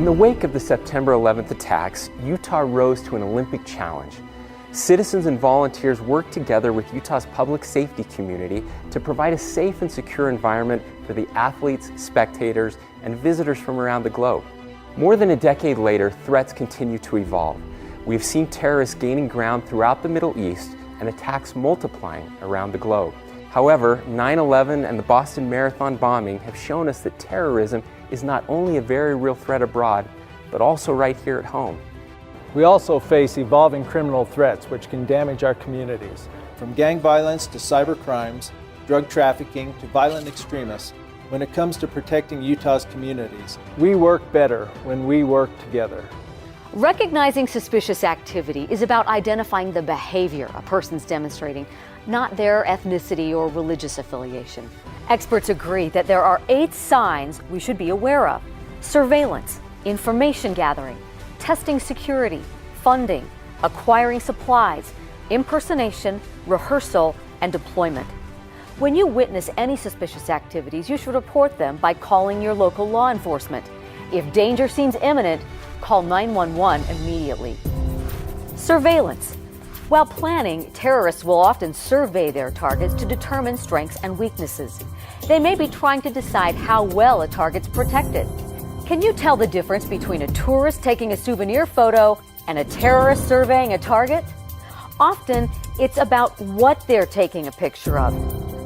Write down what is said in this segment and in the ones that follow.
the wake of the September 11th attacks, Utah rose to an Olympic challenge. Citizens and volunteers worked together with Utah's public safety community to provide a safe and secure environment for the athletes, spectators, and visitors from around the globe. More than a decade later, threats continue to evolve. We have seen terrorists gaining ground throughout the Middle East and attacks multiplying around the globe. However, 9/11 and the Boston Marathon bombing have shown us that terrorism is not only a very real threat abroad, but also right here at home. We also face evolving criminal threats which can damage our communities. From gang violence to cyber crimes, drug trafficking to violent extremists, when it comes to protecting Utah's communities, we work better when we work together. Recognizing suspicious activity is about identifying the behavior a person's demonstrating, not their ethnicity or religious affiliation. Experts agree that there are 8 signs we should be aware of: surveillance, information gathering, testing security, funding, acquiring supplies, impersonation, rehearsal, and deployment. When you witness any suspicious activities, you should report them by calling your local law enforcement. If danger seems imminent, call 911 immediately. Surveillance. While planning, terrorists will often survey their targets to determine strengths and weaknesses. They may be trying to decide how well a target's protected. Can you tell the difference between a tourist taking a souvenir photo and a terrorist surveying a target? Often, it's about what they're taking a picture of.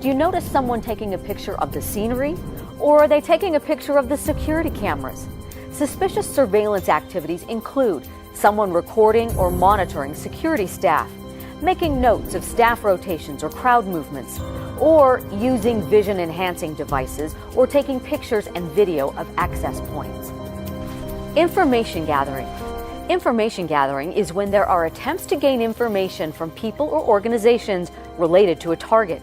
Do you notice someone taking a picture of the scenery? Or are they taking a picture of the security cameras? Suspicious surveillance activities include someone recording or monitoring security staff, making notes of staff rotations or crowd movements, or using vision-enhancing devices or taking pictures and video of access points. Information gathering. Information gathering is when there are attempts to gain information from people or organizations related to a target.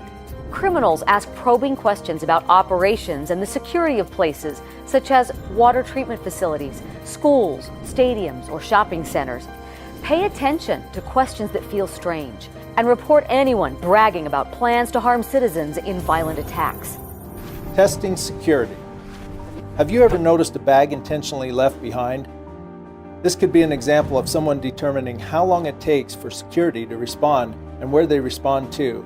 Criminals ask probing questions about operations and the security of places such as water treatment facilities, schools, stadiums, or shopping centers. Pay attention to questions that feel strange and report anyone bragging about plans to harm citizens in violent attacks. testing security. Have you ever noticed a bag intentionally left behind? This could be an example of someone determining how long it takes for security to respond and where they respond to.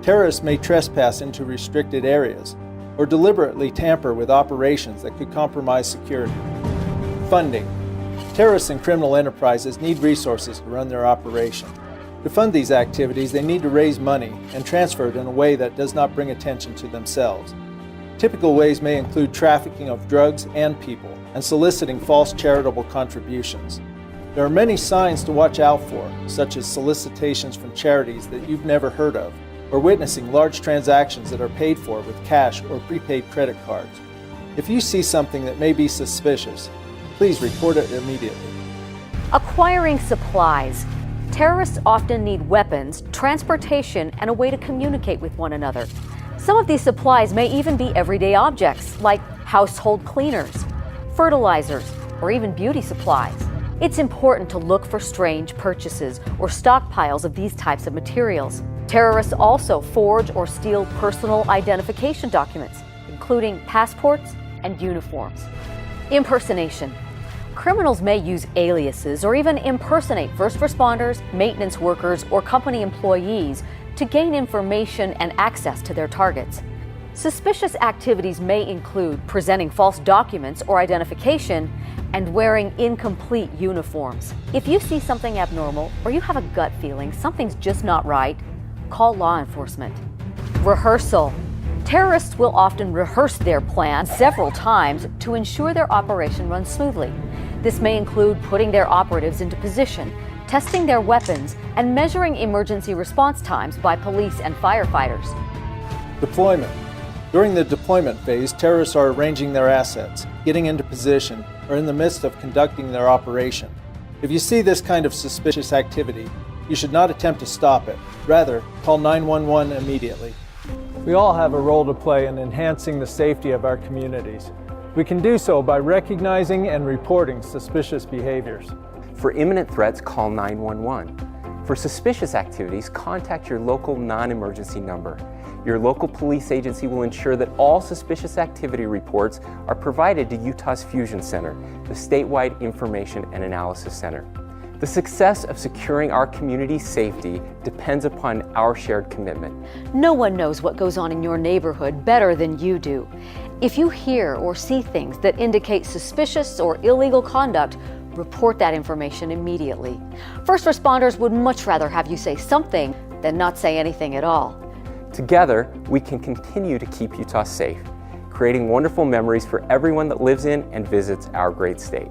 Terrorists may trespass into restricted areas or deliberately tamper with operations that could compromise security. Funding. Terrorists and criminal enterprises need resources to run their operation. To fund these activities, they need to raise money and transfer it in a way that does not bring attention to themselves. Typical ways may include trafficking of drugs and people and soliciting false charitable contributions. There are many signs to watch out for, such as solicitations from charities that you've never heard of, or witnessing large transactions that are paid for with cash or prepaid credit cards. If you see something that may be suspicious, please report it immediately. Acquiring supplies. Terrorists often need weapons, transportation, and a way to communicate with one another. Some of these supplies may even be everyday objects, like household cleaners, fertilizers, or even beauty supplies. It's important to look for strange purchases or stockpiles of these types of materials. Terrorists also forge or steal personal identification documents, including passports and uniforms. Impersonation. Criminals may use aliases or even impersonate first responders, maintenance workers, or company employees to gain information and access to their targets. Suspicious activities may include presenting false documents or identification and wearing incomplete uniforms. If you see something abnormal or you have a gut feeling something's just not right, call law enforcement. Rehearsal. Terrorists will often rehearse their plans several times to ensure their operation runs smoothly. This may include putting their operatives into position, testing their weapons, and measuring emergency response times by police and firefighters. Deployment. During the deployment phase, terrorists are arranging their assets, getting into position, or in the midst of conducting their operation. If you see this kind of suspicious activity, you should not attempt to stop it. Rather, call 911 immediately. We all have a role to play in enhancing the safety of our communities. We can do so by recognizing and reporting suspicious behaviors. For imminent threats, call 911. For suspicious activities, contact your local non-emergency number. Your local police agency will ensure that all suspicious activity reports are provided to Utah's Fusion Center, the statewide information and analysis center. The success of securing our community's safety depends upon our shared commitment. No one knows what goes on in your neighborhood better than you do. If you hear or see things that indicate suspicious or illegal conduct, report that information immediately. First responders would much rather have you say something than not say anything at all. Together, we can continue to keep Utah safe, creating wonderful memories for everyone that lives in and visits our great state.